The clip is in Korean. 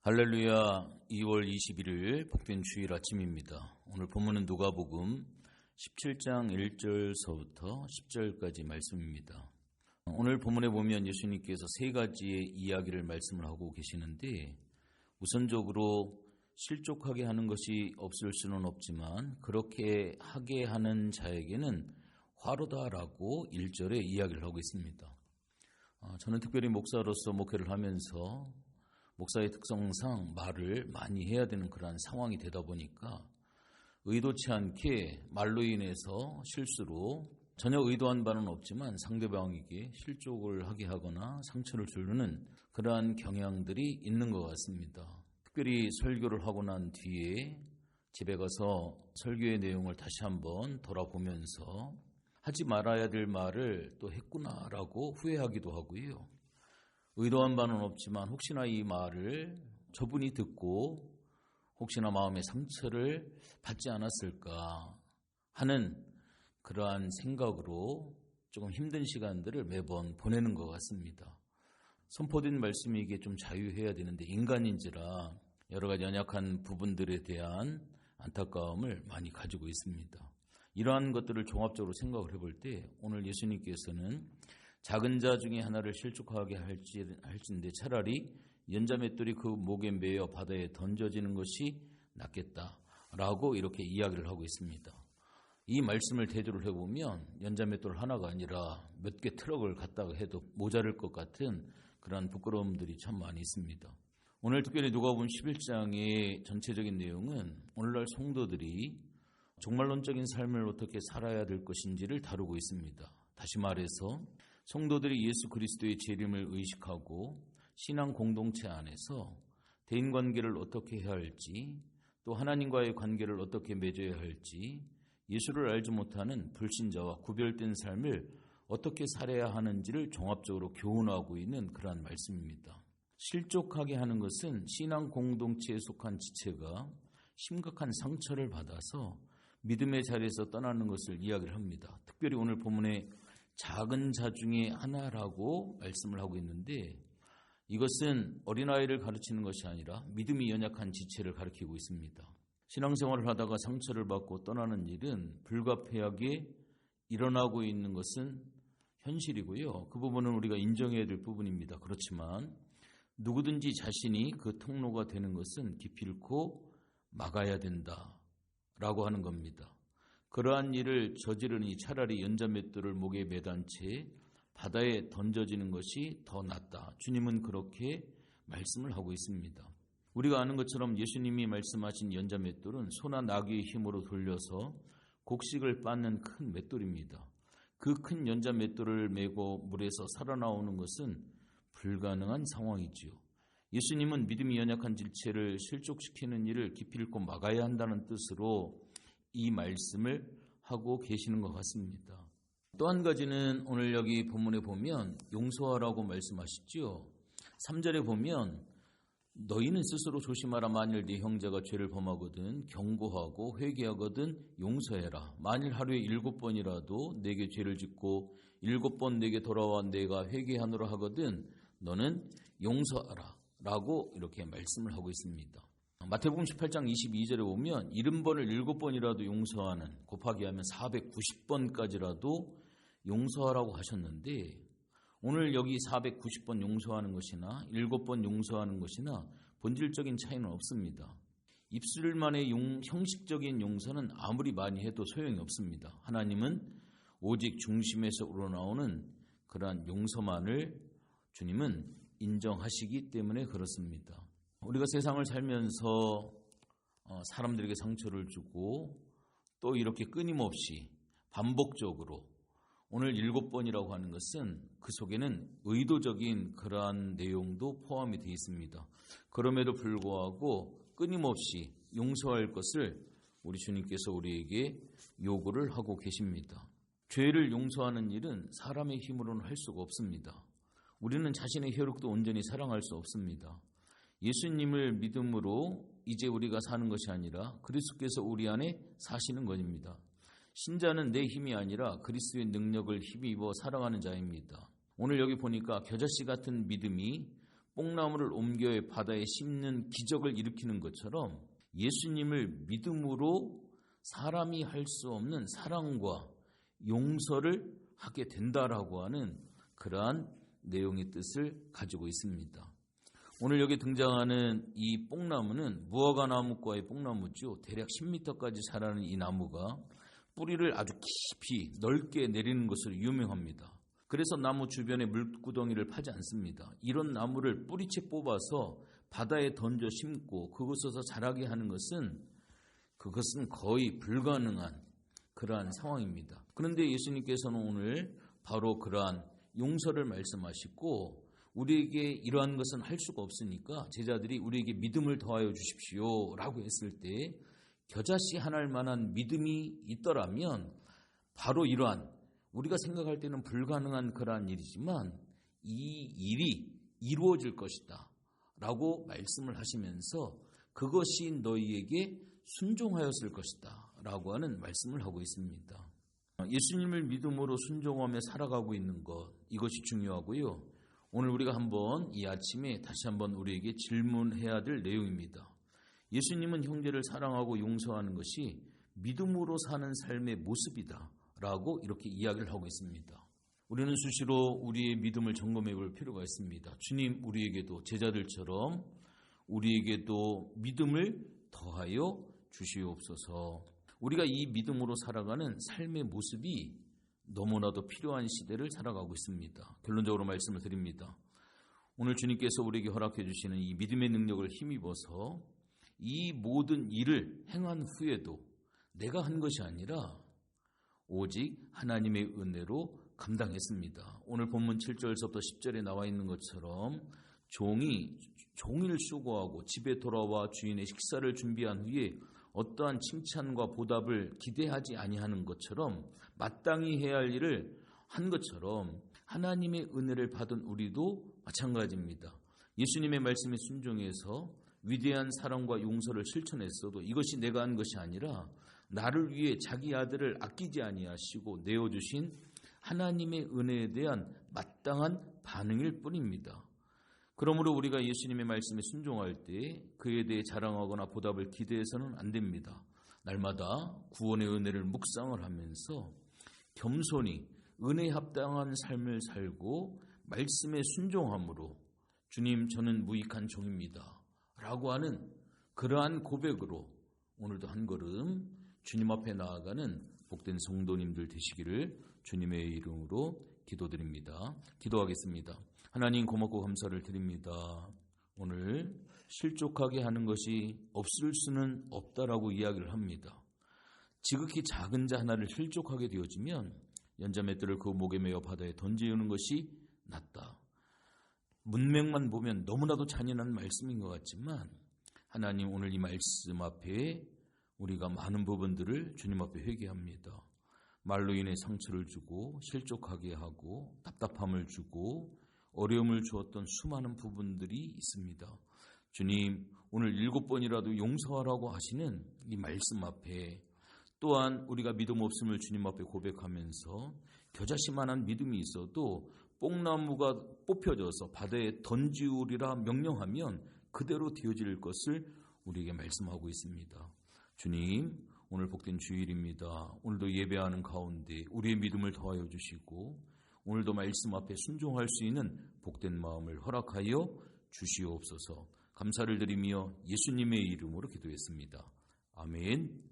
할렐루야. 2월 21일 복된 주일 아침입니다. 오늘 본문은 누가복음 17장 1절서부터 10절까지 말씀입니다. 오늘 본문에 보면 예수님께서 세 가지의 이야기를 말씀을 하고 계시는데, 우선적으로 실족하게 하는 것이 없을 수는 없지만 그렇게 하게 하는 자에게는 화로다라고 1절에 이야기를 하고 있습니다. 저는 특별히 목사로서 목회를 하면서 목사의 특성상 말을 많이 해야 되는 그런 상황이 되다 보니까 의도치 않게 말로 인해서 실수로 전혀 의도한 바는 없지만 상대방에게 실족을 하게 하거나 상처를 주는 그러한 경향들이 있는 것 같습니다. 특별히 설교를 하고 난 뒤에 집에 가서 설교의 내용을 다시 한번 돌아보면서 하지 말아야 될 말을 또 했구나라고 후회하기도 하고요. 의도한 바는 없지만 혹시나 이 말을 저분이 듣고 혹시나 마음의 상처를 받지 않았을까 하는 그러한 생각으로 조금 힘든 시간들을 매번 보내는 것 같습니다. 선포된 말씀이 이게 좀 자유해야 되는데 인간인지라 여러 가지 연약한 부분들에 대한 안타까움을 많이 가지고 있습니다. 이러한 것들을 종합적으로 생각을 해볼 때 오늘 예수님께서는 작은 자 중에 하나를 실족하게 할진데 차라리 연자맷돌이 그 목에 매여 바다에 던져지는 것이 낫겠다라고 이렇게 이야기를 하고 있습니다. 이 말씀을 대조를 해보면 연자맷돌 하나가 아니라 몇 개 트럭을 갖다가 해도 모자랄 것 같은 그런 부끄러움들이 참 많이 있습니다. 오늘 특별히 누가복음 11장의 전체적인 내용은 오늘날 성도들이 종말론적인 삶을 어떻게 살아야 될 것인지를 다루고 있습니다. 다시 말해서 성도들이 예수 그리스도의 재림을 의식하고 신앙 공동체 안에서 대인관계를 어떻게 해야 할지, 또 하나님과의 관계를 어떻게 맺어야 할지, 예수를 알지 못하는 불신자와 구별된 삶을 어떻게 살아야 하는지를 종합적으로 교훈하고 있는 그러한 말씀입니다. 실족하게 하는 것은 신앙 공동체에 속한 지체가 심각한 상처를 받아서 믿음의 자리에서 떠나는 것을 이야기를 합니다. 특별히 오늘 본문에 작은 자 중에 하나라고 말씀을 하고 있는데, 이것은 어린아이를 가르치는 것이 아니라 믿음이 연약한 지체를 가리키고 있습니다. 신앙생활을 하다가 상처를 받고 떠나는 일은 불가피하게 일어나고 있는 것은 현실이고요. 그 부분은 우리가 인정해야 될 부분입니다. 그렇지만 누구든지 자신이 그 통로가 되는 것은 기필코 막아야 된다라고 하는 겁니다. 그러한 일을 저지르니 차라리 연자맷돌을 목에 매단 채 바다에 던져지는 것이 더 낫다. 주님은 그렇게 말씀을 하고 있습니다. 우리가 아는 것처럼 예수님이 말씀하신 연자맷돌은 소나 나귀의 힘으로 돌려서 곡식을 빻는 큰 맷돌입니다. 그 큰 연자맷돌을 메고 물에서 살아나오는 것은 불가능한 상황이지요. 예수님은 믿음이 연약한 지체를 실족시키는 일을 기필코 막아야 한다는 뜻으로 이 말씀을 하고 계시는 것 같습니다. 또 한 가지는 오늘 여기 본문에 보면 용서하라고 말씀하시죠. 3절에 보면 너희는 스스로 조심하라. 만일 네 형제가 죄를 범하거든 경고하고 회개하거든 용서해라. 만일 하루에 7번이라도 내게 죄를 짓고 7번 내게 돌아와 내가 회개하노라 하거든 너는 용서하라 라고 이렇게 말씀을 하고 있습니다. 마태복음 18장 22절에 보면 70번을 7번이라도 용서하는, 곱하기 하면 490번까지라도 용서하라고 하셨는데, 오늘 여기 490번 용서하는 것이나 7번 용서하는 것이나 본질적인 차이는 없습니다. 입술만의 형식적인 용서는 아무리 많이 해도 소용이 없습니다. 하나님은 오직 중심에서 우러나오는 그러한 용서만을 주님은 인정하시기 때문에 그렇습니다. 우리가 세상을 살면서 사람들에게 상처를 주고 또 이렇게 끊임없이 반복적으로 오늘 7번이라고 하는 것은 그 속에는 의도적인 그러한 내용도 포함이 되어 있습니다. 그럼에도 불구하고 끊임없이 용서할 것을 우리 주님께서 우리에게 요구를 하고 계십니다. 죄를 용서하는 일은 사람의 힘으로는 할 수가 없습니다. 우리는 자신의 혈육도 온전히 사랑할 수 없습니다. 예수님을 믿음으로 이제 우리가 사는 것이 아니라 그리스도께서 우리 안에 사시는 것입니다. 신자는 내 힘이 아니라 그리스도의 능력을 힘입어 살아가는 자입니다. 오늘 여기 보니까 겨자씨 같은 믿음이 뽕나무를 옮겨 바다에 심는 기적을 일으키는 것처럼 예수님을 믿음으로 사람이 할 수 없는 사랑과 용서를 하게 된다라고 하는 그러한 내용의 뜻을 가지고 있습니다. 오늘 여기 등장하는 이 뽕나무는 무화과 나무과의 뽕나무죠. 대략 10m까지 자라는 이 나무가 뿌리를 아주 깊이 넓게 내리는 것으로 유명합니다. 그래서 나무 주변에 물구덩이를 파지 않습니다. 이런 나무를 뿌리채 뽑아서 바다에 던져 심고 그곳에서 자라게 하는 그것은 거의 불가능한 그러한 상황입니다. 그런데 예수님께서는 오늘 바로 그러한 용서를 말씀하시고 우리에게 이러한 것은 할 수가 없으니까 제자들이 우리에게 믿음을 더하여 주십시오 라고 했을 때 겨자씨 하나일 만한 믿음이 있더라면 바로 이러한 우리가 생각할 때는 불가능한 그러한 일이지만 이 일이 이루어질 것이다 라고 말씀을 하시면서 그것이 너희에게 순종하였을 것이다 라고 하는 말씀을 하고 있습니다. 예수님을 믿음으로 순종하며 살아가고 있는 것, 이것이 중요하고요. 오늘 우리가 이 아침에 다시 한번 우리에게 질문해야 될 내용입니다. 예수님은 형제를 사랑하고 용서하는 것이 믿음으로 사는 삶의 모습이다 라고 이렇게 이야기를 하고 있습니다. 우리는 수시로 우리의 믿음을 점검해 볼 필요가 있습니다. 주님, 우리에게도 제자들처럼 우리에게도 믿음을 더하여 주시옵소서. 우리가 이 믿음으로 살아가는 삶의 모습이 너무나도 필요한 시대를 살아가고 있습니다. 결론적으로 말씀을 드립니다. 오늘 주님께서 우리에게 허락해 주시는 이 믿음의 능력을 힘입어서 이 모든 일을 행한 후에도 내가 한 것이 아니라 오직 하나님의 은혜로 감당했습니다. 오늘 본문 7절서부터 10절에 나와 있는 것처럼 종이 종일 수고하고 집에 돌아와 주인의 식사를 준비한 후에 어떠한 칭찬과 보답을 기대하지 아니하는 것처럼 마땅히 해야 할 일을 한 것처럼 하나님의 은혜를 받은 우리도 마찬가지입니다. 예수님의 말씀에 순종해서 위대한 사랑과 용서를 실천했어도 이것이 내가 한 것이 아니라 나를 위해 자기 아들을 아끼지 아니하시고 내어주신 하나님의 은혜에 대한 마땅한 반응일 뿐입니다. 그러므로 우리가 예수님의 말씀에 순종할 때 그에 대해 자랑하거나 보답을 기대해서는 안 됩니다. 날마다 구원의 은혜를 묵상을 하면서 겸손히 은혜에 합당한 삶을 살고 말씀에 순종함으로 주님, 저는 무익한 종입니다 라고 하는 그러한 고백으로 오늘도 한 걸음 주님 앞에 나아가는 복된 성도님들 되시기를 주님의 이름으로 기도드립니다. 기도하겠습니다. 하나님, 고맙고 감사를 드립니다. 오늘 실족하게 하는 것이 없을 수는 없다라고 이야기를 합니다. 지극히 작은 자 하나를 실족하게 되어지면 연자맷돌을 그 목에 메어 바다에 던지는 것이 낫다. 문맥만 보면 너무나도 잔인한 말씀인 것 같지만 하나님, 오늘 이 말씀 앞에 우리가 많은 부분들을 주님 앞에 회개합니다. 말로 인해 상처를 주고 실족하게 하고 답답함을 주고 어려움을 주었던 수많은 부분들이 있습니다. 주님, 오늘 7번이라도 용서하라고 하시는 이 말씀 앞에 또한 우리가 믿음 없음을 주님 앞에 고백하면서 겨자씨만한 믿음이 있어도 뽕나무가 뽑혀져서 바다에 던지우리라 명령하면 그대로 되어질 것을 우리에게 말씀하고 있습니다. 주님, 오늘 복된 주일입니다. 오늘도 예배하는 가운데 우리의 믿음을 더하여 주시고 오늘도 말씀 앞에 순종할 수 있는 복된 마음을 허락하여 주시옵소서. 감사를 드리며 예수님의 이름으로 기도했습니다. 아멘.